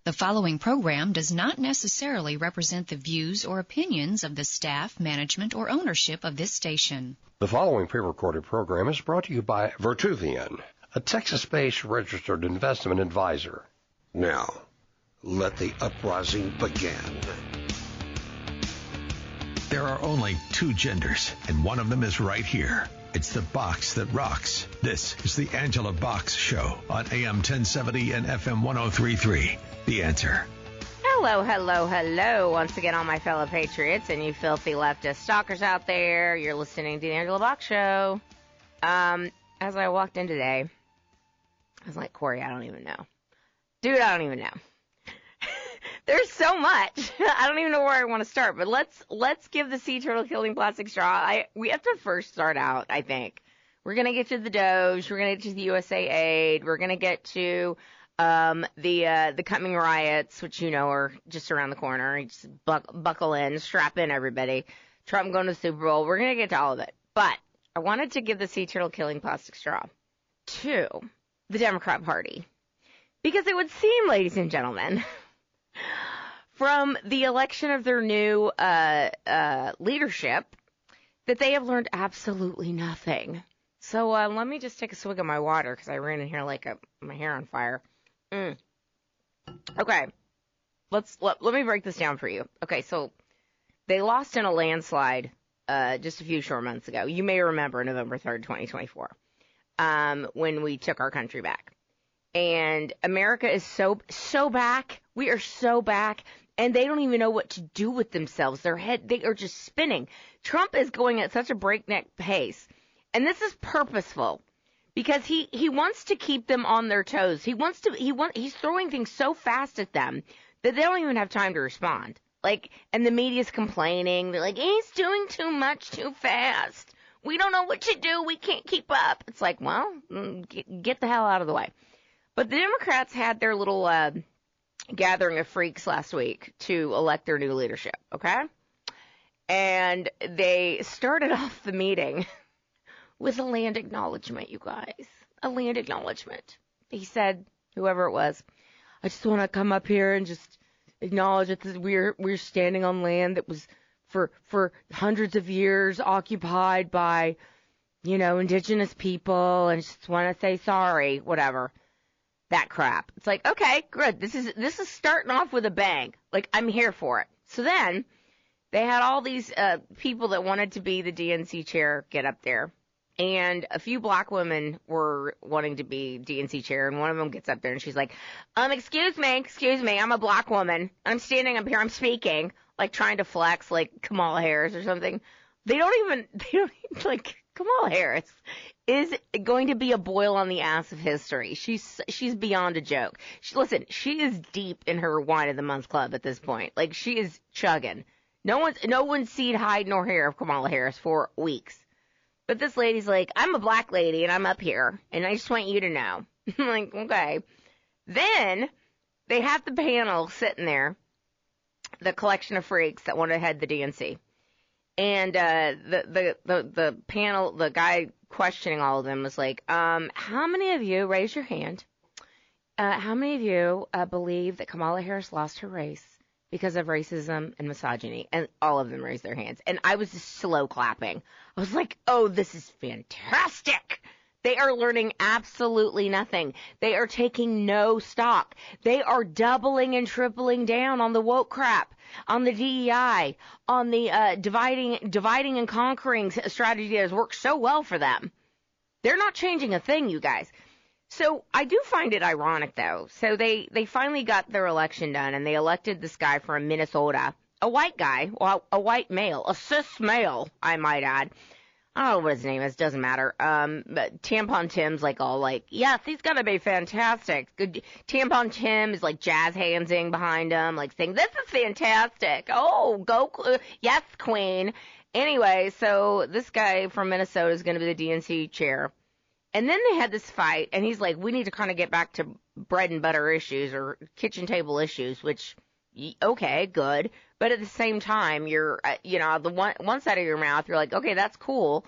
The following program does not necessarily represent the views or opinions of the staff, management, or ownership of this station. The following pre-recorded program is brought to you by Vertuvian, a Texas-based registered investment advisor. Now, let the uprising begin. There are only two genders, and one of them is right here. It's the box that rocks. This is the Angela Box Show on AM 1070 and FM 1033. The Answer. Hello, hello, hello. Once again, all my fellow patriots and you filthy leftist stalkers out there. You're listening to the Angela Box Show. As I walked in today, I was like, Corey, I don't even know. Dude, I don't even know. There's so much. I don't even know where I want to start, but let's give the sea turtle killing plastic straw. We have to first start out, I think. We're going to get to the DOGE. We're going to get to the USAID. We're going to get to the coming riots, which you know are just around the corner. You just buckle in, strap in, everybody. Trump going to the Super Bowl. We're going to get to all of it. But I wanted to give the sea turtle killing plastic straw to the Democrat Party. Because it would seem, ladies and gentlemen, from the election of their new leadership, that they have learned absolutely nothing. So let me just take a swig of my water because I ran in here like my hair on fire. Okay, let me break this down for you. Okay, so they lost in a landslide just a few short months ago. You may remember November 3rd, 2024, when we took our country back. And America is so back. We are so back. And they don't even know what to do with themselves. They are just spinning. Trump is going at such a breakneck pace. And this is purposeful because he wants to keep them on their toes. He's throwing things so fast at them that they don't even have time to respond. And the media's complaining. They're like, he's doing too much too fast. We don't know what to do. We can't keep up. It's like, well, get the hell out of the way. But the Democrats had their little gathering of freaks last week to elect their new leadership, okay? And they started off the meeting with a land acknowledgement, you guys. A land acknowledgement. He said, whoever it was, I just want to come up here and just acknowledge that we're standing on land that was for hundreds of years occupied by, indigenous people, and just want to say sorry, whatever. That crap. It's like, okay, good. This is starting off with a bang. I'm here for it. So then they had all these people that wanted to be the DNC chair get up there. And a few black women were wanting to be DNC chair. And one of them gets up there and she's like, excuse me, I'm a black woman. I'm standing up here. I'm speaking, trying to flex like Kamala Harris or something. They don't even Kamala Harris is going to be a boil on the ass of history. She's beyond a joke. She is deep in her wine of the month club at this point. She is chugging. No one's seen hide nor hair of Kamala Harris for weeks. But this lady's like, I'm a black lady and I'm up here and I just want you to know. I'm like, okay. Then they have the panel sitting there, the collection of freaks that want to head the DNC. And the panel, the guy questioning all of them was like, how many of you, raise your hand, how many of you believe that Kamala Harris lost her race because of racism and misogyny? And all of them raised their hands. And I was just slow clapping. I was like, oh, this is fantastic. They are learning absolutely nothing. They are taking no stock. They are doubling and tripling down on the woke crap, on the DEI, on the dividing and conquering strategy that has worked so well for them. They're not changing a thing, you guys. So I do find it ironic, though. So they finally got their election done, and they elected this guy from Minnesota, a white guy, well, a white male, a cis male, I might add. I don't know what his name is, doesn't matter. But Tampon Tim's yes, he's gonna be fantastic. Good. Tampon Tim is jazz handsing behind him, saying, this is fantastic. Oh, go, yes, queen. Anyway, so this guy from Minnesota is gonna be the DNC chair. And then they had this fight, and he's like, we need to kind of get back to bread and butter issues or kitchen table issues, which, okay, good. But at the same time, you're, the one side of your mouth, you're like, okay, that's cool.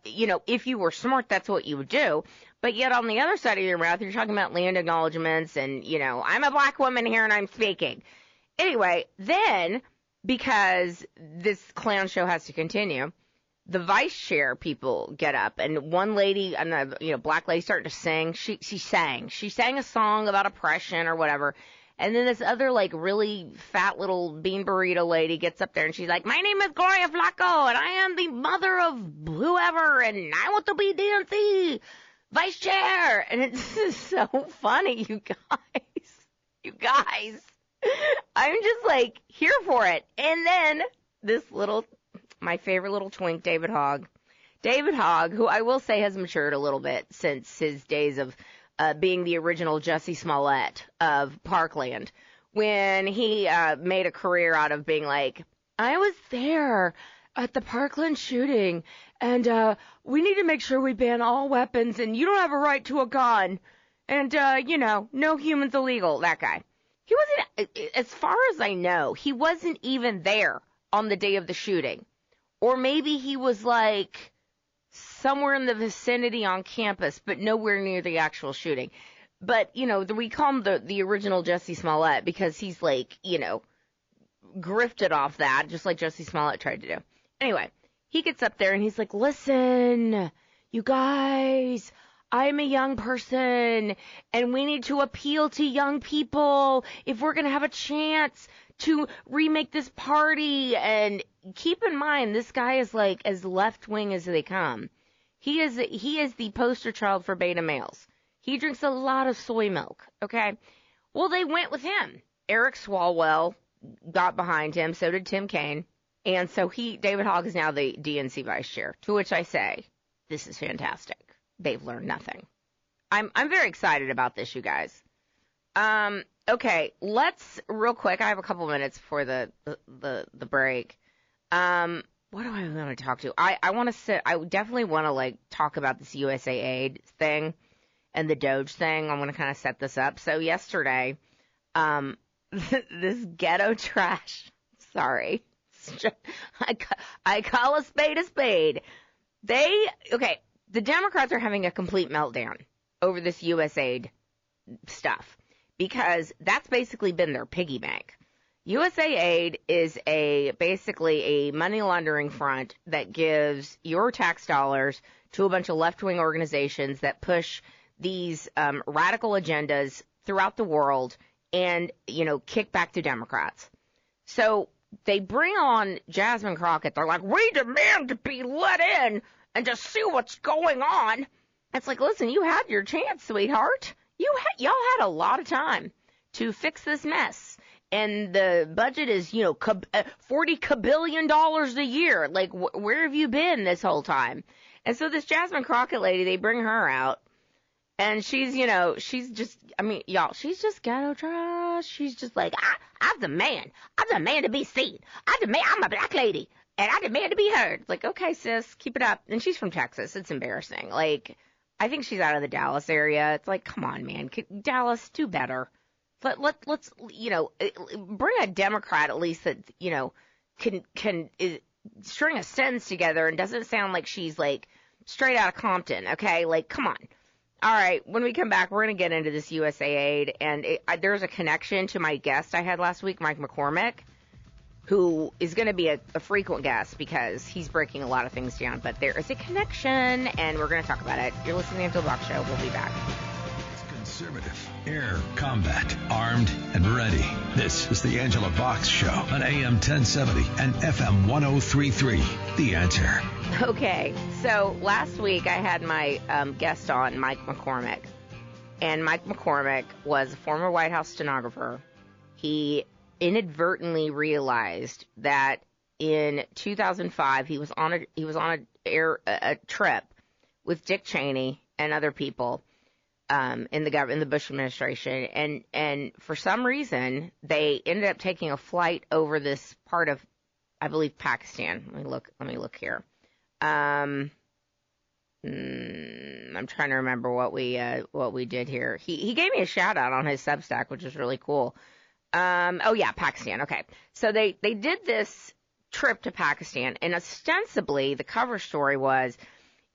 if you were smart, that's what you would do. But yet on the other side of your mouth, you're talking about land acknowledgments and, I'm a black woman here and I'm speaking. Anyway, then, because this clown show has to continue, the vice chair people get up, and one lady, black lady, started to sing. She sang a song about oppression or whatever. And then this other, really fat little bean burrito lady gets up there, and she's like, my name is Gloria Flacco, and I am the mother of whoever, and I want to be DNC vice chair. And it's so funny, you guys. You guys. I'm just, here for it. And then my favorite little twink, David Hogg, who I will say has matured a little bit since his days of being the original Jussie Smollett of Parkland, when he made a career out of being like, I was there at the Parkland shooting, and we need to make sure we ban all weapons, and you don't have a right to a gun, and, no humans illegal, that guy. He wasn't, as far as I know, he wasn't even there on the day of the shooting. Or maybe he was, somewhere in the vicinity on campus, but nowhere near the actual shooting. But, we call him the original Jussie Smollett because he's, grifted off that, just like Jussie Smollett tried to do. Anyway, he gets up there and he's like, listen, you guys, I'm a young person, and we need to appeal to young people if we're going to have a chance to remake this party. And keep in mind, this guy is as left-wing as they come. He is the poster child for beta males. He drinks a lot of soy milk, okay? Well, they went with him. Eric Swalwell got behind him, so did Tim Kaine. And so David Hogg is now the DNC vice chair, to which I say, this is fantastic. They've learned nothing. I'm very excited about this, you guys. Okay, let's real quick. I have a couple minutes before the break. What do I want to talk to? I definitely want to talk about this USAID thing and the DOGE thing. I want to kind of set this up. So yesterday, this ghetto trash. Sorry, I call a spade a spade. The Democrats are having a complete meltdown over this USAID stuff because that's basically been their piggy bank. USAID is basically a money laundering front that gives your tax dollars to a bunch of left-wing organizations that push these radical agendas throughout the world and, kick back to Democrats. So they bring on Jasmine Crockett. They're like, we demand to be let in and to see what's going on. It's like, listen, you had your chance, sweetheart. Y'all had a lot of time to fix this mess. And the budget is, $40 billion a year. Where have you been this whole time? And so this Jasmine Crockett lady, they bring her out. And she's, she's just ghetto trash. She's just like, I'm the man. I'm the man to be seen. I'm a black lady. And I demand to be heard. It's like, okay, sis, keep it up. And she's from Texas. It's embarrassing. I think she's out of the Dallas area. It's like, come on, man. Dallas, do better. Let's bring a Democrat at least that, can string a sentence together and doesn't sound like she's straight out of Compton. Okay. Come on. All right. When we come back, we're going to get into this USAID, and there's a connection to my guest I had last week, Mike McCormick, who is going to be a frequent guest because he's breaking a lot of things down. But there is a connection, and we're going to talk about it. You're listening to the Angela Box Show. We'll be back. Conservative, air combat, armed and ready. This is the Angela Box Show on AM 1070 and FM 1033. The Answer. Okay, so last week I had my guest on, Mike McCormick. And Mike McCormick was a former White House stenographer. He inadvertently realized that in 2005 he was on a trip with Dick Cheney and other people in the Bush administration, and for some reason they ended up taking a flight over this part of, I believe, Pakistan. Let me look here. I'm trying to remember what we did here. He gave me a shout out on his Substack, which is really cool. Pakistan. Okay. So they did this trip to Pakistan. And ostensibly, the cover story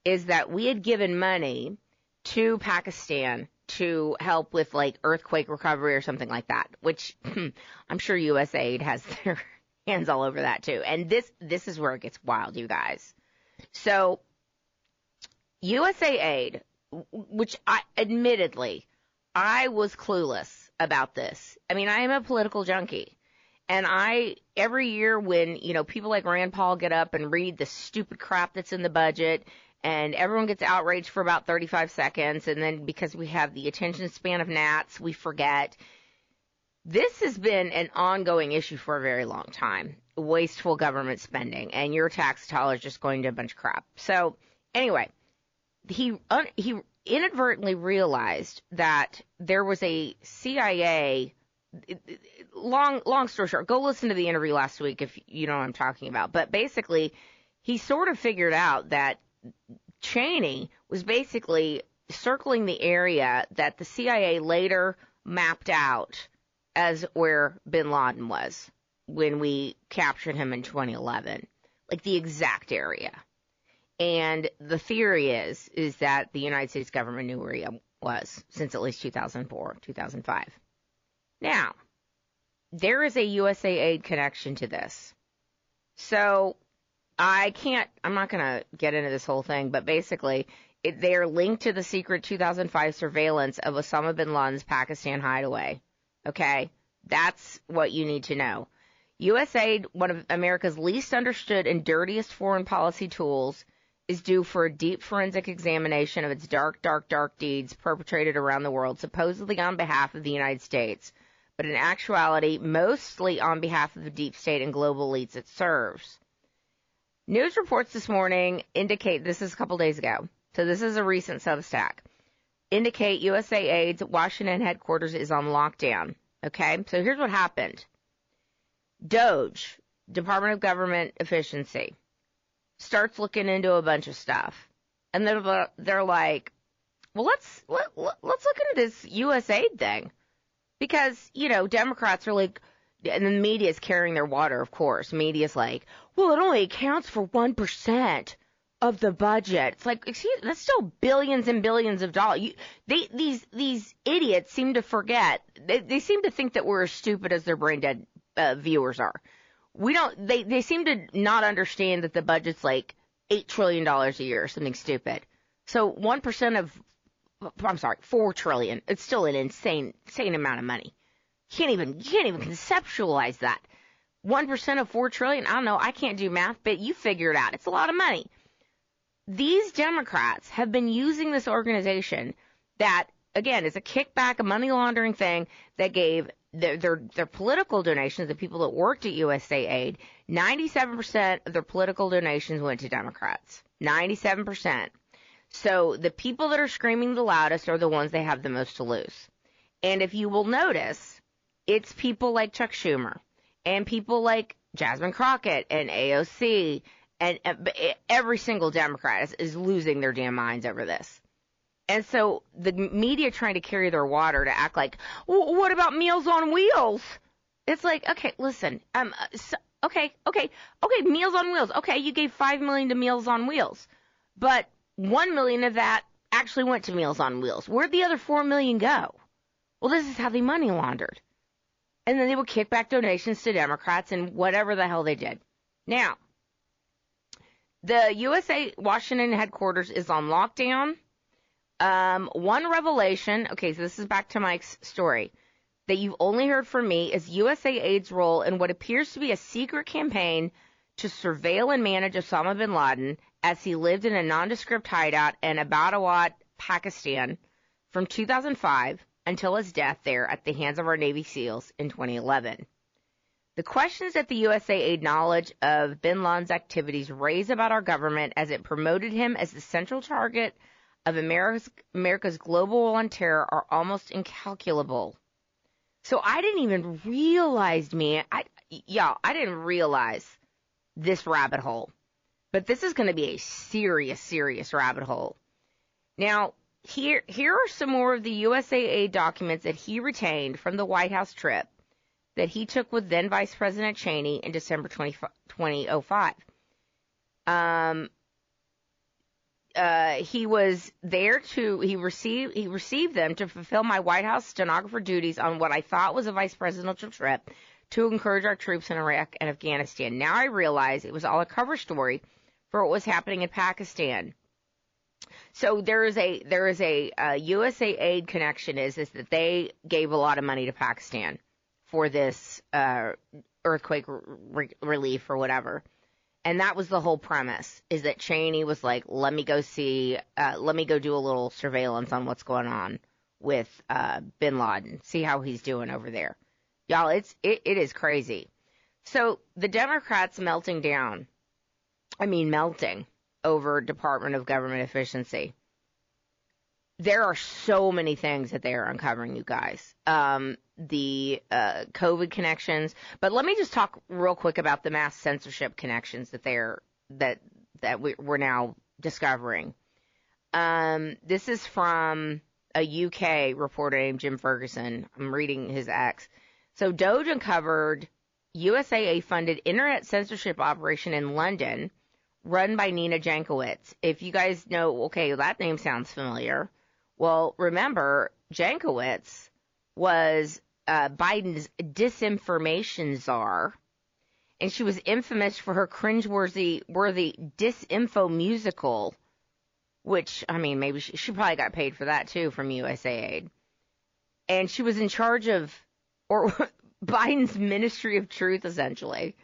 is that we had given money to Pakistan to help with like earthquake recovery or something like that, which I'm sure USAID has their hands all over that too. And this is where it gets wild, you guys. So USAID, which admittedly, I was clueless about this. I mean, I am a political junkie. And every year when, people like Rand Paul get up and read the stupid crap that's in the budget, and everyone gets outraged for about 35 seconds, and then because we have the attention span of gnats, we forget. This has been an ongoing issue for a very long time, wasteful government spending, and your tax dollars just going to a bunch of crap. So anyway, he inadvertently realized that there was a CIA, long story short, go listen to the interview last week if you know what I'm talking about. But basically, he sort of figured out that Cheney was basically circling the area that the CIA later mapped out as where bin Laden was when we captured him in 2011, like the exact area. And the theory is that the United States government knew where he was since at least 2004, 2005. Now, there is a USAID connection to this. So I'm not going to get into this whole thing, but basically they are linked to the secret 2005 surveillance of Osama bin Laden's Pakistan hideaway. Okay? That's what you need to know. USAID, one of America's least understood and dirtiest foreign policy tools, is due for a deep forensic examination of its dark deeds perpetrated around the world, supposedly on behalf of the United States, but in actuality, mostly on behalf of the deep state and global elites it serves. News reports this morning indicate, this is a couple days ago, so this is a recent Substack, indicate USAID's Washington headquarters is on lockdown. Okay, so here's what happened. DOGE, Department of Government Efficiency, starts looking into a bunch of stuff. And they're like, well, let's look into this USAID thing. Because, Democrats are like, and the media's carrying their water, of course. Media's like, well, it only accounts for 1% of the budget. It's like, excuse me, that's still billions and billions of dollars. These idiots seem to forget. They seem to think that we're as stupid as their brain dead viewers are. They seem to not understand that the budget's like $8 trillion a year or something stupid. So 1% $4 trillion. It's still an insane amount of money. You can't even conceptualize that. 1% of $4 trillion. I don't know. I can't do math, but you figure it out. It's a lot of money. These Democrats have been using this organization that, again, is a kickback, a money laundering thing that gave their political donations, the people that worked at USAID, 97% of their political donations went to Democrats. 97%. So the people that are screaming the loudest are the ones they have the most to lose. And if you will notice, it's people like Chuck Schumer and people like Jasmine Crockett and AOC, and every single Democrat is losing their damn minds over this. And so the media trying to carry their water to act like, well, what about Meals on Wheels? It's like, okay, listen, okay, Meals on Wheels. Okay, you gave $5 million to Meals on Wheels, but $1 million of that actually went to Meals on Wheels. Where'd the other $4 million go? Well, this is how they money laundered. And then they would kick back donations to Democrats and whatever the hell they did. Now, the USA Washington headquarters is on lockdown. One revelation, okay, so this is back to Mike's story, that you've only heard from me is USAID's role in what appears to be a secret campaign to surveil and manage Osama bin Laden as he lived in a nondescript hideout in Abbottabad, Pakistan from 2005 until his death there at the hands of our Navy SEALs in 2011. The questions that the USAID knowledge of bin Laden's activities raise about our government as it promoted him as the central target of America's global war on terror are almost incalculable. So I didn't even realize, I didn't realize this rabbit hole. But this is going to be a serious rabbit hole. Now, here are some more of the USAID documents that he retained from the White House trip that he took with then Vice President Cheney in December 2005. He was there he received them to fulfill my White House stenographer duties on what I thought was a vice presidential trip to encourage our troops in Iraq and Afghanistan. Now I realize it was all a cover story for what was happening in Pakistan. So there is a USAID connection is that they gave a lot of money to Pakistan for this earthquake relief or whatever. And that was the whole premise, is that Cheney was like, let me go do a little surveillance on what's going on with bin Laden, see how he's doing over there. Y'all, it is crazy. So the Democrats melting over Department of Government Efficiency. There are so many things that they are uncovering, you guys. The COVID connections, but let me just talk real quick about the mass censorship connections that we're now discovering. This is from a UK reporter named Jim Ferguson. I'm reading his X. So DOGE uncovered USAID-funded internet censorship operation in London run by Nina Jankowicz. If you guys know, okay, that name sounds familiar. Well, remember, Jankowicz was Biden's disinformation czar, and she was infamous for her cringeworthy disinfo musical, which, I mean, maybe she probably got paid for that, too, from USAID. And she was in charge of Biden's Ministry of Truth, essentially.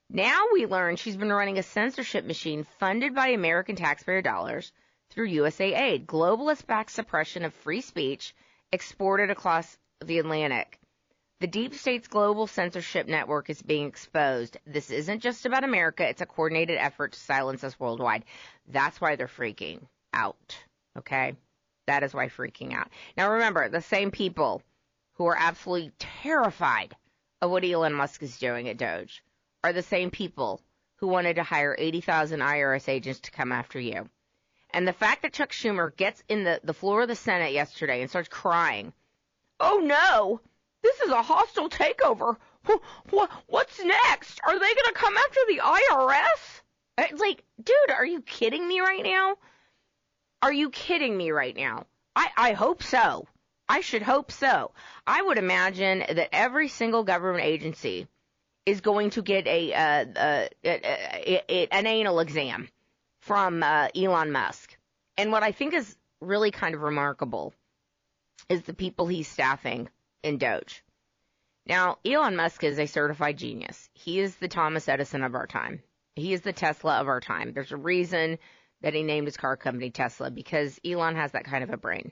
Now we learn she's been running a censorship machine funded by American taxpayer dollars through USAID, globalist-backed suppression of free speech exported across the Atlantic. The deep state's global censorship network is being exposed. This isn't just about America. It's a coordinated effort to silence us worldwide. That's why they're freaking out, okay? That is why freaking out. Now remember, the same people who are absolutely terrified of what Elon Musk is doing at DOGE are the same people who wanted to hire 80,000 IRS agents to come after you. And the fact that Chuck Schumer gets in the floor of the Senate yesterday and starts crying, oh no, this is a hostile takeover. What's next? Are they going to come after the IRS? It's like, dude, are you kidding me right now? Are you kidding me right now? I hope so. I should hope so. I would imagine that every single government agency is going to get an anal exam from Elon Musk. And what I think is really kind of remarkable is the people he's staffing in DOGE. Now, Elon Musk is a certified genius. He is the Thomas Edison of our time. He is the Tesla of our time. There's a reason that he named his car company Tesla, because Elon has that kind of a brain.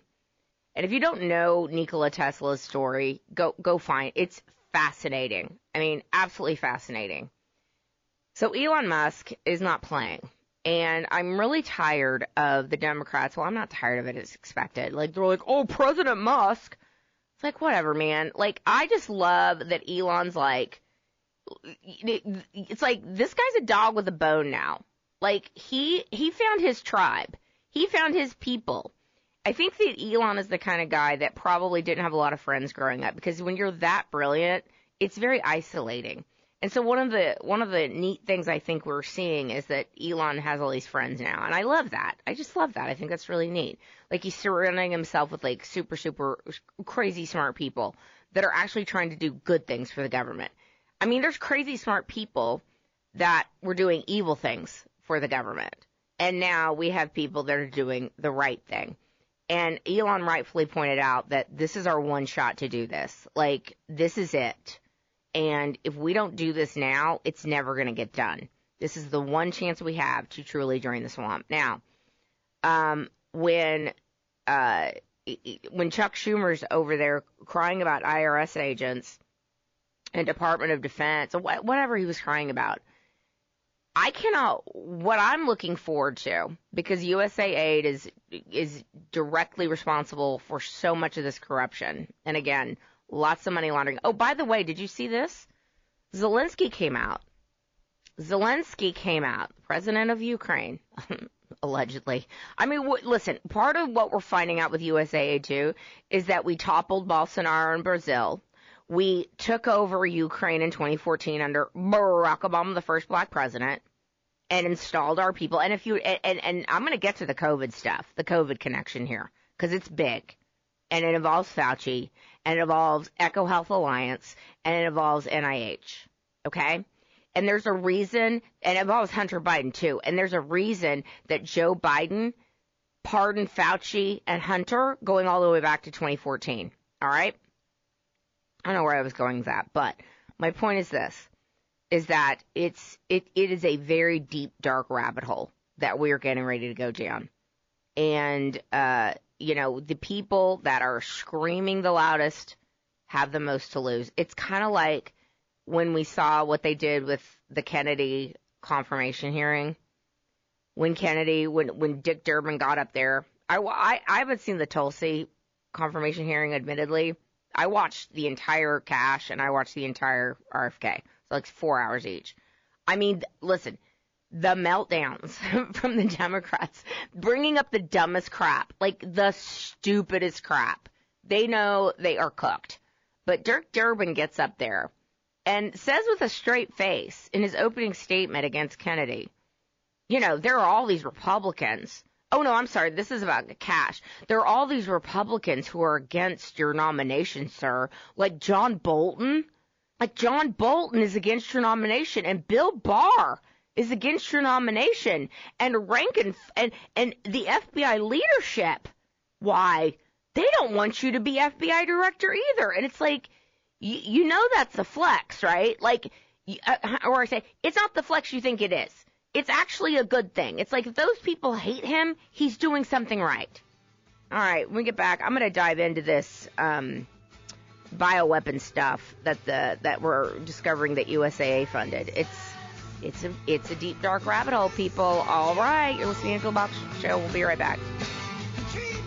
And if you don't know Nikola Tesla's story, go find it. It's fascinating. I mean, absolutely fascinating. So Elon Musk is not playing. And I'm really tired of the Democrats. Well, I'm not tired of it. It's expected. Like, they're like, oh, President Musk. It's like, whatever, man. Like, I just love that Elon's like, it's like, this guy's a dog with a bone now. Like, he found his tribe. He found his people. I think that Elon is the kind of guy that probably didn't have a lot of friends growing up, because when you're that brilliant, it's very isolating. And so one of the neat things I think we're seeing is that Elon has all these friends now, and I love that. I just love that. I think that's really neat. Like, he's surrounding himself with like super, super crazy smart people that are actually trying to do good things for the government. I mean, there's crazy smart people that were doing evil things for the government, and now we have people that are doing the right thing. And Elon rightfully pointed out that this is our one shot to do this. Like, this is it. And if we don't do this now, it's never going to get done. This is the one chance we have to truly drain the swamp. Now, when Chuck Schumer's over there crying about IRS agents and Department of Defense, whatever he was crying about, what I'm looking forward to, because USAID is directly responsible for so much of this corruption. And again, lots of money laundering. Oh, by the way, did you see this? Zelensky came out, president of Ukraine, allegedly. I mean, listen, part of what we're finding out with USAID, too, is that we toppled Bolsonaro in Brazil. We took over Ukraine in 2014 under Barack Obama, the first black president, and installed our people. And and I'm going to get to the COVID stuff, the COVID connection here, because it's big. And it involves Fauci, and it involves EcoHealth Alliance, and it involves NIH. Okay? And there's a reason, and it involves Hunter Biden too, and there's a reason that Joe Biden pardoned Fauci and Hunter going all the way back to 2014. All right? I don't know where I was going with that, but my point is this, is that it is a very deep, dark rabbit hole that we are getting ready to go down. And, the people that are screaming the loudest have the most to lose. It's kind of like when we saw what they did with the Kennedy confirmation hearing. When Dick Durbin got up there, I haven't seen the Tulsi confirmation hearing, admittedly. I watched the entire cache and I watched the entire RFK. So like 4 hours each. I mean, listen, the meltdowns from the Democrats, bringing up the dumbest crap, like the stupidest crap. They know they are cooked. But Dick Durbin gets up there and says with a straight face in his opening statement against Kennedy, there are all these Republicans. Oh, no, I'm sorry. This is about the cash. There are all these Republicans who are against your nomination, sir. Like John Bolton. Like John Bolton is against your nomination. And Bill Barr is against your nomination. And Rankin and the FBI leadership. Why? They don't want you to be FBI director either. And it's like, that's the flex, right? Like, or I say, it's not the flex you think it is. It's actually a good thing. It's like if those people hate him, he's doing something right. All right, when we get back, I'm going to dive into this bioweapon stuff that we're discovering that USAID funded. It's a deep, dark rabbit hole, people. All right, you're listening to the Box Show. We'll be right back.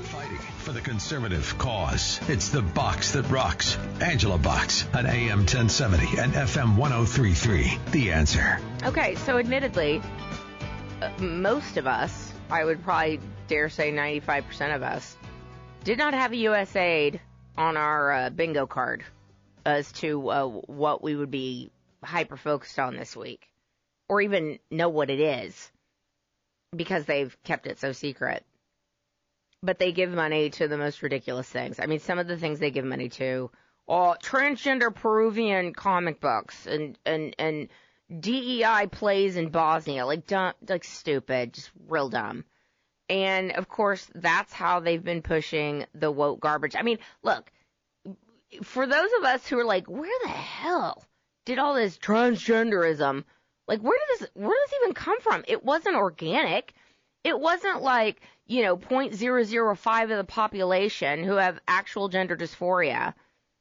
Fighting for the conservative cause. It's the Box that rocks. Angela Box on AM 1070 and FM 1033. The Answer. Okay, so admittedly, most of us, I would probably dare say 95% of us, did not have a USAID on our bingo card as to what we would be hyper-focused on this week, or even know what it is, because they've kept it so secret. But they give money to the most ridiculous things. I mean, some of the things they give money to are transgender Peruvian comic books and DEI plays in Bosnia, like dumb, like stupid, just real dumb. And of course, that's how they've been pushing the woke garbage. I mean, look, for those of us who are like, where the hell did all this transgenderism, like where does this even come from? It wasn't organic. It wasn't like, 0.005 of the population who have actual gender dysphoria,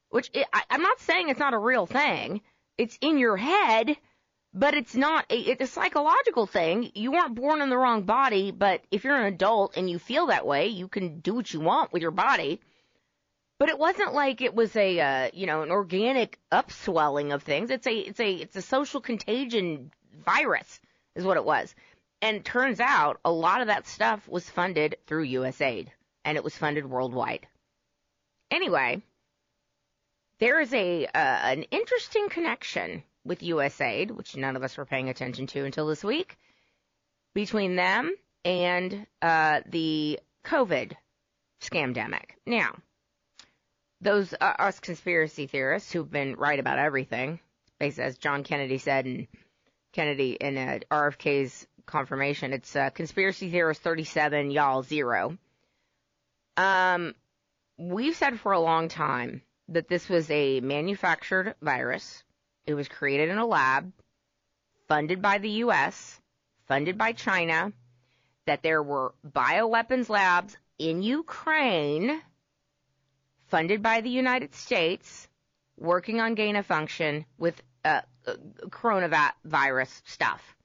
which I'm not saying it's not a real thing. It's in your head. But it's not, it's a psychological thing. You weren't born in the wrong body, but if you're an adult and you feel that way, you can do what you want with your body. But it wasn't like it was an organic upswelling of things. It's a social contagion virus is what it was. And it turns out a lot of that stuff was funded through USAID, and it was funded worldwide. Anyway, there is an interesting connection with USAID, which none of us were paying attention to until this week, between them and the COVID scamdemic. Now, those us conspiracy theorists who've been right about everything, basically, as John Kennedy said, and Kennedy in RFK's confirmation, it's conspiracy theorist 37, y'all 0. We've said for a long time that this was a manufactured virus. It was created in a lab, funded by the U.S., funded by China, that there were bioweapons labs in Ukraine, funded by the United States, working on gain-of-function with coronavirus stuff.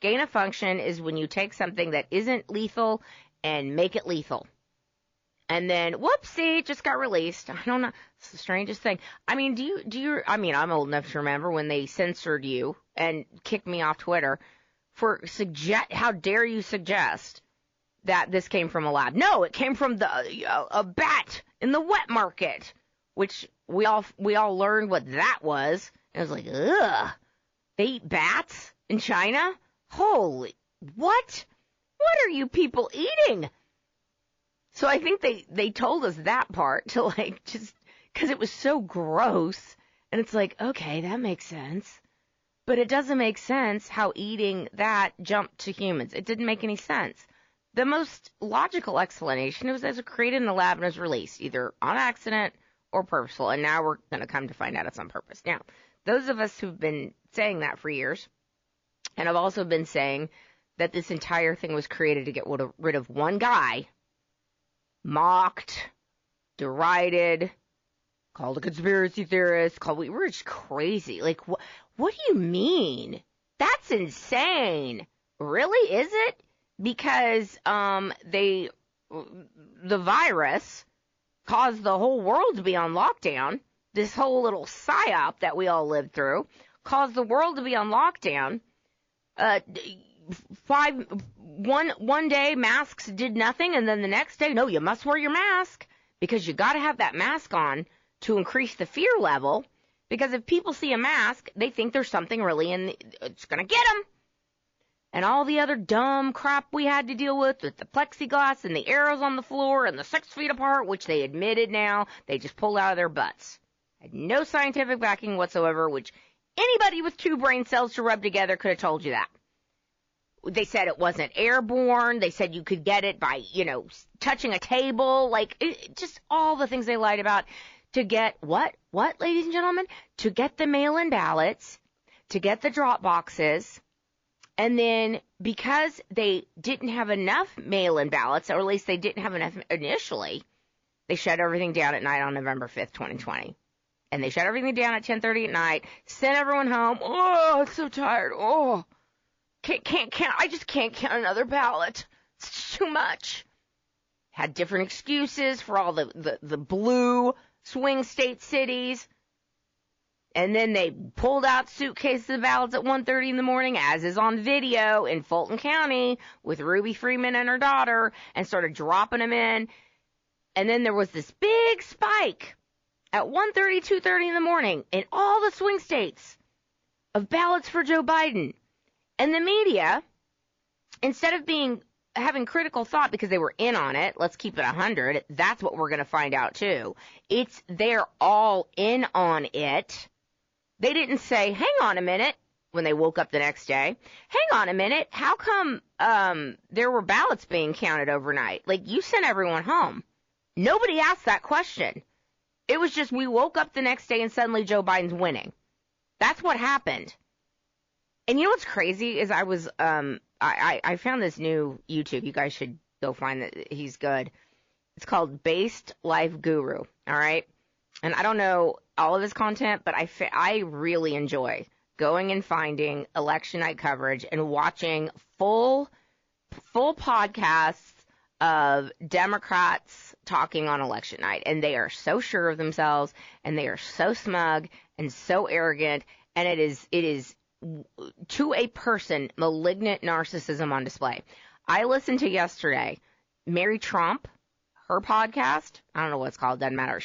Gain-of-function is when you take something that isn't lethal and make it lethal. And then, whoopsie, it just got released. I don't know. It's the strangest thing. I mean, I'm old enough to remember when they censored you and kicked me off Twitter for how dare you suggest that this came from a lab? No, it came from a bat in the wet market. which we all learned what that was. And it was like, ugh, they eat bats in China? Holy, what? What are you people eating? So I think they told us that part to like just because it was so gross. And it's like, okay, that makes sense. But it doesn't make sense how eating that jumped to humans. It didn't make any sense. The most logical explanation was as it created in the lab and was released, either on accident or purposeful. And now we're going to come to find out it's on purpose. Now, those of us who've been saying that for years, and have also been saying that this entire thing was created to get rid of one guy, mocked, derided, called a conspiracy theorist, we're just crazy. Like, what do you mean? That's insane. Really, is it? Because the virus caused the whole world to be on lockdown. This whole little psyop that we all lived through caused the world to be on lockdown. One day masks did nothing, and then the next day, no, you must wear your mask because you got to have that mask on to increase the fear level. Because if people see a mask, they think there's something really it's going to get them. And all the other dumb crap we had to deal with the plexiglass and the arrows on the floor and the 6 feet apart, which they admitted now they just pulled out of their butts. Had no scientific backing whatsoever, which anybody with 2 brain cells to rub together could have told you that. They said it wasn't airborne. They said you could get it by, touching a table. Just all the things they lied about to get what, ladies and gentlemen? To get the mail-in ballots, to get the drop boxes. And then because they didn't have enough mail-in ballots, or at least they didn't have enough initially, they shut everything down at night on November 5th, 2020. And they shut everything down at 10:30 at night, sent everyone home. Oh, I'm so tired. Oh, I just can't count another ballot. It's too much. Had different excuses for all the blue swing state cities. And then they pulled out suitcases of ballots at 1:30 in the morning, as is on video in Fulton County with Ruby Freeman and her daughter, and started dropping them in. And then there was this big spike at 1:30, 2:30 in the morning in all the swing states of ballots for Joe Biden. And the media, instead of having critical thought because they were in on it, let's keep it 100, that's what we're going to find out too. They're all in on it. They didn't say, hang on a minute, when they woke up the next day. Hang on a minute, how come there were ballots being counted overnight? You sent everyone home. Nobody asked that question. It was just we woke up the next day and suddenly Joe Biden's winning. That's what happened. And you know what's crazy is I found this new YouTube. You guys should go find it. He's good. It's called Based Life Guru. All right. And I don't know all of his content, but I really enjoy going and finding election night coverage and watching full podcasts of Democrats talking on election night. And they are so sure of themselves, and they are so smug and so arrogant. And it is to a person, malignant narcissism on display. I listened to yesterday, Mary Trump, her podcast. I don't know what it's called. Doesn't matter.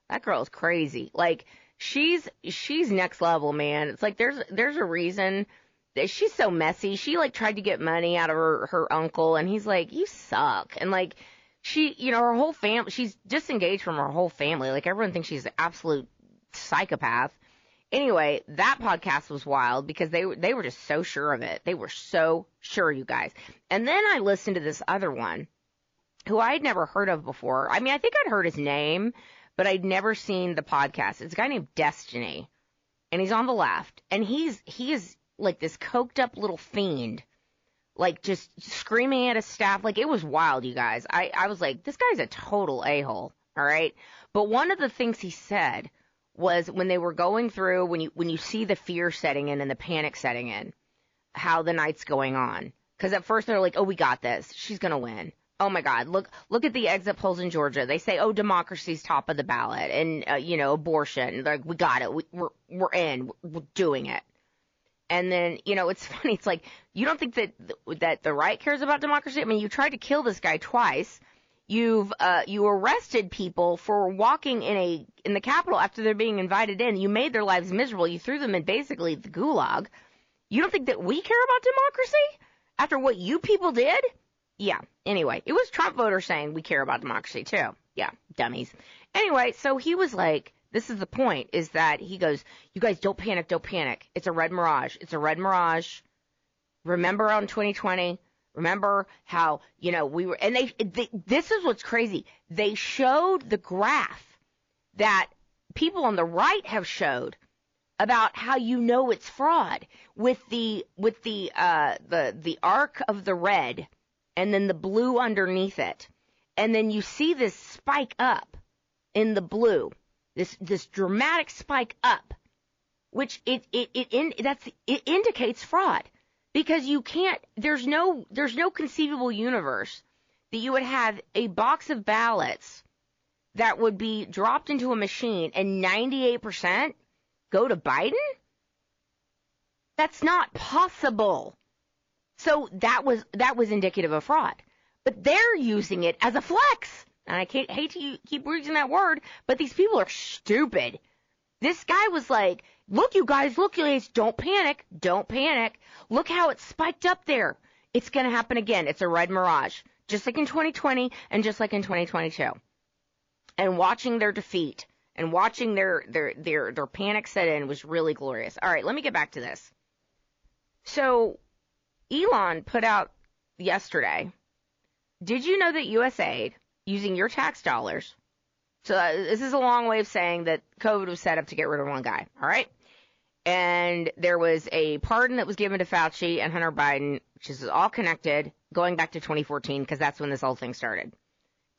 That girl is crazy. She's next level, man. It's like there's a reason that she's so messy. She tried to get money out of her uncle, and he's like, you suck. And she, her whole family, she's disengaged from her whole family. Everyone thinks she's an absolute psychopath. Anyway, that podcast was wild because they were just so sure of it. They were so sure, you guys. And then I listened to this other one who I had never heard of before. I mean, I think I'd heard his name, but I'd never seen the podcast. It's a guy named Destiny, and he's on the left, and he is like this coked up little fiend, just screaming at his staff. It was wild, you guys. I was like, this guy's a total a-hole, all right? But one of the things he said was when they were going through, when you see the fear setting in and the panic setting in, how the night's going on. Because at first they're like, oh, we got this. She's going to win. Oh, my God. Look at the exit polls in Georgia. They say, oh, democracy's top of the ballot. And, abortion. We got it. We're in. We're doing it. And then, it's funny. It's like, you don't think that the right cares about democracy? I mean, you tried to kill this guy twice. You arrested people for walking in the Capitol after they're being invited in. You made their lives miserable. You threw them in basically the gulag. You don't think that we care about democracy after what you people did? Yeah. Anyway, it was Trump voters saying we care about democracy too. Yeah, dummies. Anyway, so he was like, this is the point, is that he goes, you guys don't panic, don't panic. It's a red mirage. It's a red mirage. Remember on 2020? Remember how, we were, and this is what's crazy. They showed the graph that people on the right have showed about how it's fraud with the arc of the red and then the blue underneath it. And then you see this spike up in the blue, this dramatic spike up, which it indicates fraud. Because you can't, there's no conceivable universe that you would have a box of ballots that would be dropped into a machine and 98% go to Biden? That's not possible. So that was indicative of fraud. But they're using it as a flex. And I hate to keep using that word, but these people are stupid. This guy was like, look, you guys, don't panic, don't panic. Look how it spiked up there. It's going to happen again. It's a red mirage, just like in 2020 and just like in 2022. And watching their defeat and watching their panic set in was really glorious. All right, let me get back to this. So Elon put out yesterday, did you know that USAID, using your tax dollars, so this is a long way of saying that COVID was set up to get rid of one guy, all right? And there was a pardon that was given to Fauci and Hunter Biden, which is all connected, going back to 2014, because that's when this whole thing started.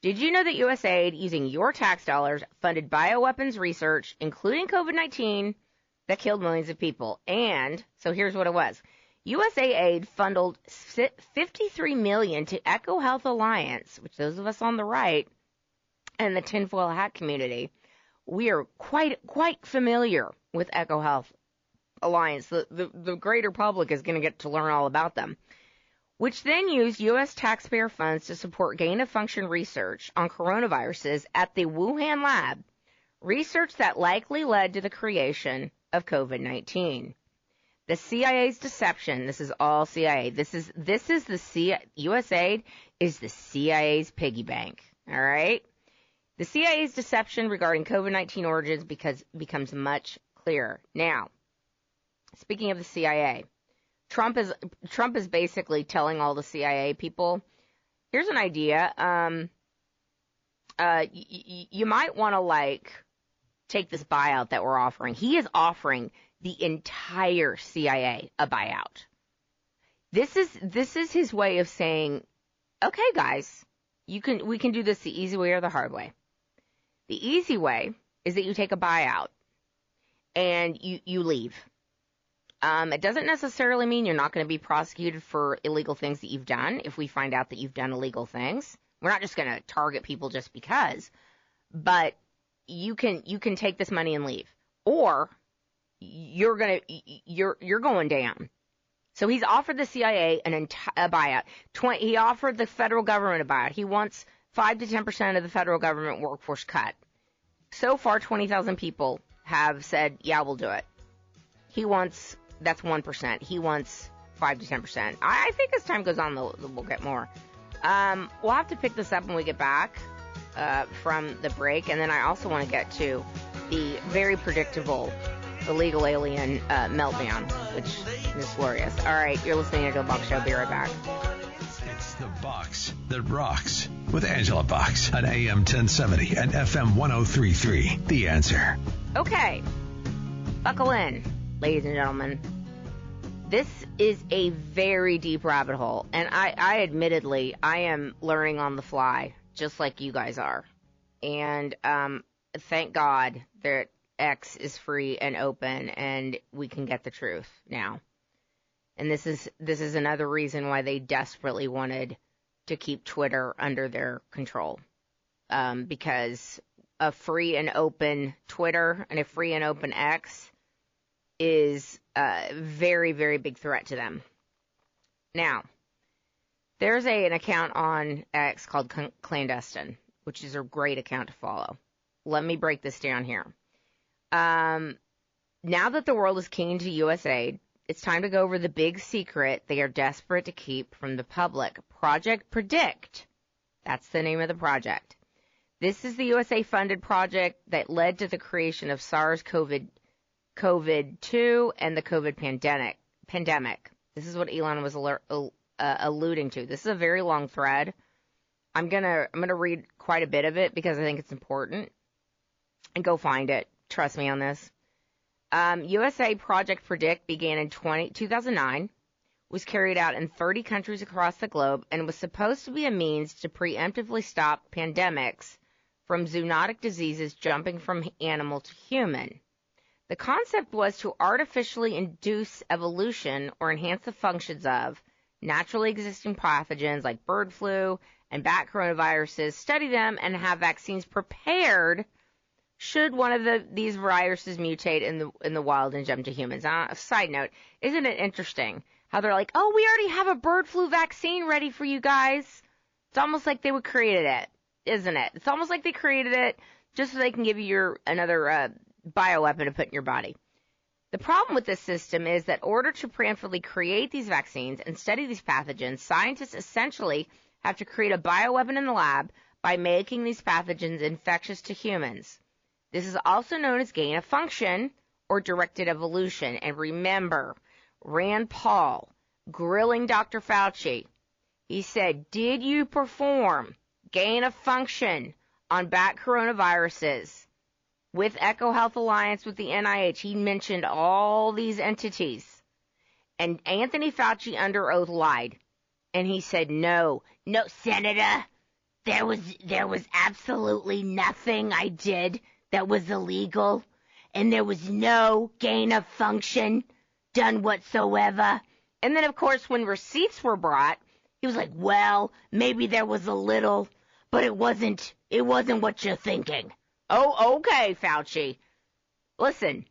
Did you know that USAID, using your tax dollars, funded bioweapons research, including COVID-19, that killed millions of people? And, so here's what it was. USAID funded $53 million to EcoHealth Alliance, which those of us on the right and the tinfoil hat community, we are quite familiar with EcoHealth Alliance. The greater public is going to get to learn all about them, which then used U.S. taxpayer funds to support gain-of-function research on coronaviruses at the Wuhan lab, research that likely led to the creation of COVID-19. The CIA's deception, this is all CIA, USAID is the CIA's piggy bank, all right? The CIA's deception regarding COVID-19 origins becomes much clearer. Now, speaking of the CIA, Trump is basically telling all the CIA people, here's an idea. You might want to take this buyout that we're offering. He is offering the entire CIA a buyout. This is his way of saying, okay, guys, we can do this the easy way or the hard way. The easy way is that you take a buyout and you leave. It doesn't necessarily mean you're not going to be prosecuted for illegal things that you've done. If we find out that you've done illegal things, we're not just going to target people just because, but you can take this money and leave, or you're going down. So he's offered the CIA a buyout. He offered the federal government a buyout. He wants 5 to 10% of the federal government workforce cut. So far, 20,000 people have said, yeah, we'll do it. That's 1%. He wants 5 to 10%. I think as time goes on, we'll get more. We'll have to pick this up when we get back from the break. And then I also want to get to the very predictable illegal alien meltdown, which is glorious. All right, you're listening to The Box Show. Be right back. It's The Box That Rocks with Angela Box on AM 1070 and FM 103.3. The Answer. Okay, buckle in, ladies and gentlemen. This is a very deep rabbit hole, and I admittedly, I am learning on the fly, just like you guys are. And thank God that X is free and open, and we can get the truth now. And this is another reason why they desperately wanted to keep Twitter under their control, because a free and open Twitter and a free and open X is a very, very big threat to them. Now, There's an account on X called Clandestine, which is a great account to follow. Let me break this down here. Now that the world is keen to USAID, it's time to go over the big secret they are desperate to keep from the public. Project Predict. That's the name of the project. This is the USA-funded project that led to the creation of SARS-CoV-2 and the COVID pandemic. This is what Elon was alluding to. This is a very long thread. I'm gonna read quite a bit of it because I think it's important. And go find it. Trust me on this. USA Project Predict began in 2009, was carried out in 30 countries across the globe, and was supposed to be a means to preemptively stop pandemics from zoonotic diseases jumping from animal to human. The concept was to artificially induce evolution or enhance the functions of naturally existing pathogens like bird flu and bat coronaviruses, study them, and have vaccines prepared should one of these viruses mutate in the wild and jump to humans. Side note, isn't it interesting how they're like, oh, we already have a bird flu vaccine ready for you guys? It's almost like they created it, isn't it? It's almost like they created it just so they can give you another bioweapon to put in your body. The problem with this system is that in order to preemptively create these vaccines and study these pathogens, scientists essentially have to create a bioweapon in the lab by making these pathogens infectious to humans. This is also known as gain of function or directed evolution. And remember, Rand Paul grilling Dr. Fauci, he said, did you perform gain of function on bat coronaviruses with EcoHealth Alliance, with the NIH? He mentioned all these entities. And Anthony Fauci under oath lied. And he said, no, Senator, there was absolutely nothing I did that was illegal, and there was no gain of function done whatsoever. And then, of course, when receipts were brought, he was like, well, maybe there was a little, but it wasn't what you're thinking. Oh, okay, Fauci. Listen,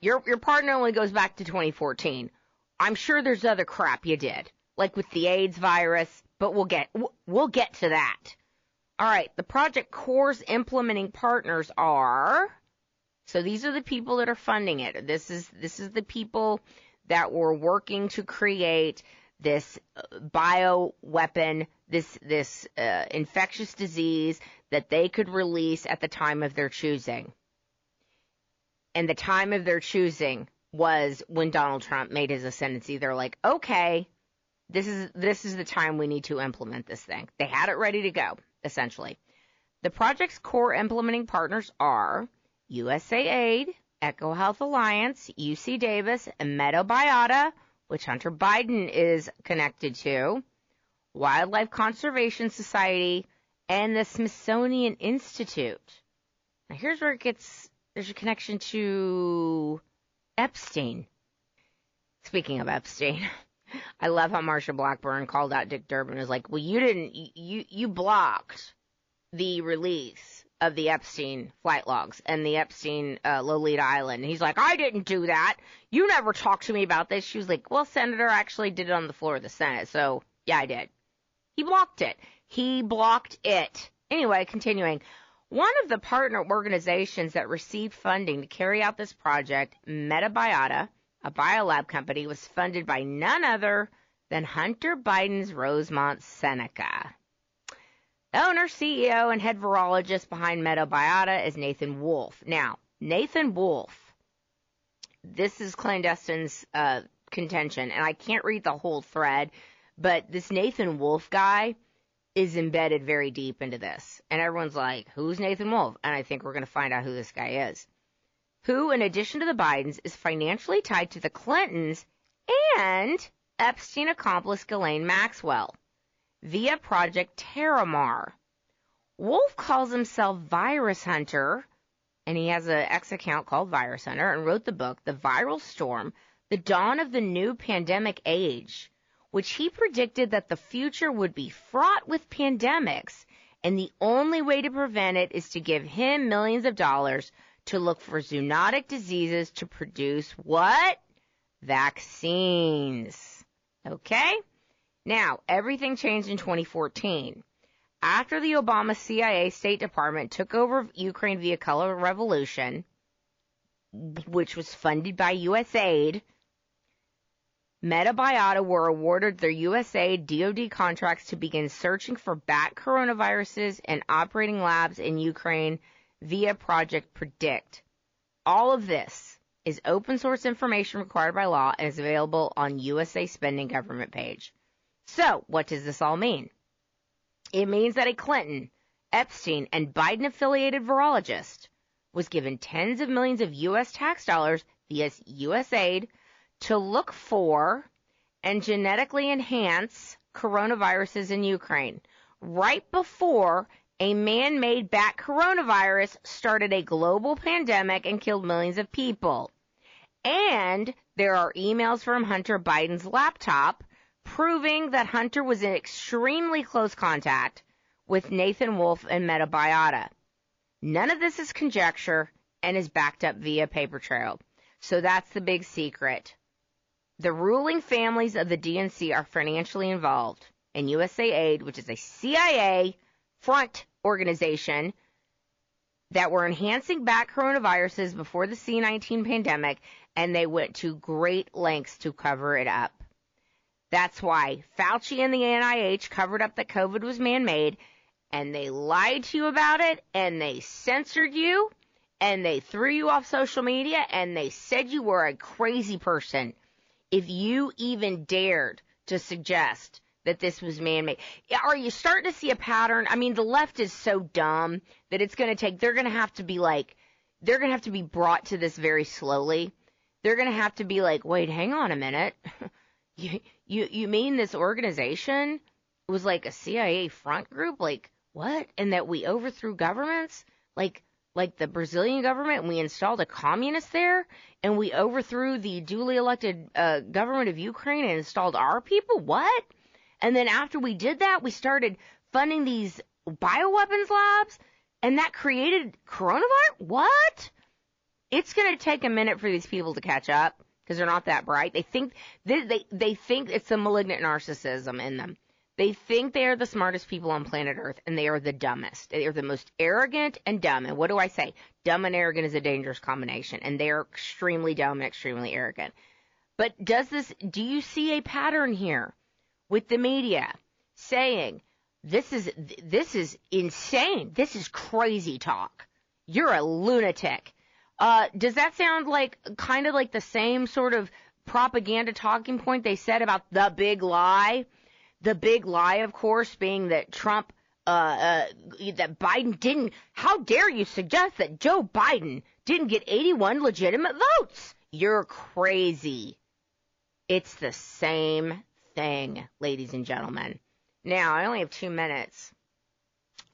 your partner only goes back to 2014. I'm sure there's other crap you did, like with the AIDS virus, but we'll get to that. All right, the Project Core's implementing partners are, so these are the people that are funding it. This is the people that were working to create this bioweapon, this infectious disease that they could release at the time of their choosing. And the time of their choosing was when Donald Trump made his ascendancy. They're like, okay, this is the time we need to implement this thing. They had it ready to go. Essentially, the project's core implementing partners are USAID, EcoHealth Alliance, UC Davis, and Metabiota, which Hunter Biden is connected to, Wildlife Conservation Society, and the Smithsonian Institute. Now here's where there's a connection to Epstein. Speaking of Epstein, I love how Marsha Blackburn called out Dick Durbin. Was like, well, you blocked the release of the Epstein flight logs and the Epstein Lolita Island. And he's like, I didn't do that. You never talked to me about this. She was like, well, Senator, I actually did it on the floor of the Senate. So, yeah, I did. He blocked it. Anyway, continuing. One of the partner organizations that received funding to carry out this project, Metabiota, a biolab company, was funded by none other than Hunter Biden's Rosemont Seneca. The owner, CEO, and head virologist behind Metabiota is Nathan Wolfe. Now, Nathan Wolfe, this is Clandestine's contention, and I can't read the whole thread, but this Nathan Wolfe guy is embedded very deep into this. And everyone's like, who's Nathan Wolfe? And I think we're going to find out who this guy is. Who, in addition to the Bidens, is financially tied to the Clintons and Epstein accomplice Ghislaine Maxwell via Project Terramar. Wolfe calls himself Virus Hunter, and he has an X account called Virus Hunter, and wrote the book, The Viral Storm, The Dawn of the New Pandemic Age, which he predicted that the future would be fraught with pandemics, and the only way to prevent it is to give him millions of dollars to look for zoonotic diseases to produce what? Vaccines. Okay? Now, everything changed in 2014. After the Obama CIA State Department took over Ukraine via Color Revolution, which was funded by USAID, Metabiota were awarded their USAID DOD contracts to begin searching for bat coronaviruses and operating labs in Ukraine via Project Predict. All of this is open source information required by law and is available on USA Spending government page. So, what does this all mean? It means that a Clinton, Epstein, and Biden-affiliated virologist was given tens of millions of U.S. tax dollars via USAID to look for and genetically enhance coronaviruses in Ukraine, right before a man-made bat coronavirus started a global pandemic and killed millions of people. And there are emails from Hunter Biden's laptop proving that Hunter was in extremely close contact with Nathan Wolf and Metabiota. None of this is conjecture and is backed up via paper trail. So that's the big secret. The ruling families of the DNC are financially involved, and USAID, which is a CIA front organization, that were enhancing bat coronaviruses before the C-19 pandemic, and they went to great lengths to cover it up. That's why Fauci and the NIH covered up that COVID was man-made, and they lied to you about it, and they censored you, and they threw you off social media, and they said you were a crazy person if you even dared to suggest that this was man-made. Are you starting to see a pattern? I mean, the left is so dumb that it's going to take, they're going to have to be brought to this very slowly. They're going to have to be like, wait, hang on a minute. You mean this organization was like a CIA front group? Like, what? And that we overthrew governments? Like the Brazilian government, and we installed a communist there, and we overthrew the duly elected government of Ukraine and installed our people? What? And then after we did that, we started funding these bioweapons labs, and that created coronavirus? What? It's going to take a minute for these people to catch up, because they're not that bright. They think it's the malignant narcissism in them. They think they are the smartest people on planet Earth, and they are the dumbest. They are the most arrogant and dumb. And what do I say? Dumb and arrogant is a dangerous combination, and they are extremely dumb and extremely arrogant. But do you see a pattern here with the media saying, this is insane. This is crazy talk. You're a lunatic. Does that sound like kind of like the same sort of propaganda talking point they said about the big lie? The big lie, of course, being that that Biden didn't, how dare you suggest that Joe Biden didn't get 81 legitimate votes? You're crazy. It's the same thing, ladies and gentlemen. Now, I only have 2 minutes.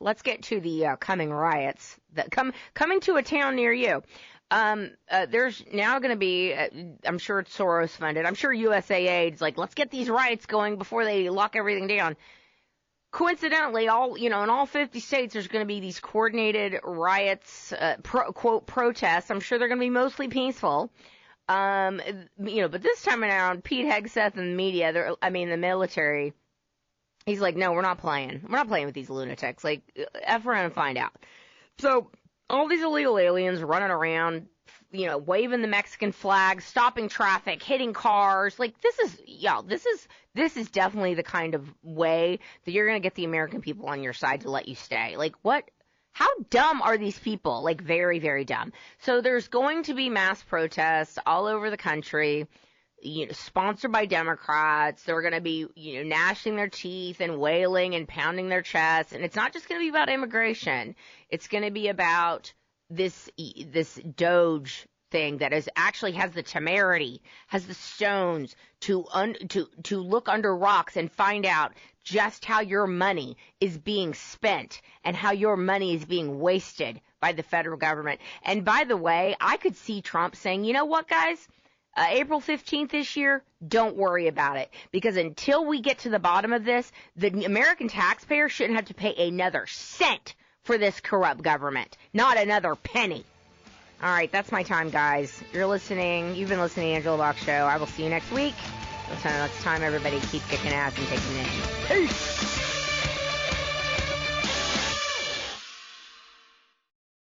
Let's get to the coming riots that coming to a town near you. There's now going to be, I'm sure it's Soros funded. I'm sure USAID's like, let's get these riots going before they lock everything down. Coincidentally, in all 50 states, there's going to be these coordinated riots, quote, protests. I'm sure they're going to be mostly peaceful. But this time around, Pete Hegseth and the media, the military, he's like, no, we're not playing. We're not playing with these lunatics. Like, F around and find out. So, all these illegal aliens running around, waving the Mexican flag, stopping traffic, hitting cars. Like, this is definitely the kind of way that you're going to get the American people on your side to let you stay. Like, what? How dumb are these people? Like, very, very dumb. So there's going to be mass protests all over the country, sponsored by Democrats. They're going to be, gnashing their teeth and wailing and pounding their chests. And it's not just going to be about immigration. It's going to be about this DOGE thing that actually has the temerity, has the stones to look under rocks and find out just how your money is being spent and how your money is being wasted by the federal government. And by the way, I could see Trump saying, you know what, guys? April 15th this year, don't worry about it. Because until we get to the bottom of this, the American taxpayer shouldn't have to pay another cent for this corrupt government. Not another penny. All right, that's my time, guys. You've been listening to the Angela Box Show. I will see you next week. Until next time, everybody, keep kicking ass and taking names. Peace!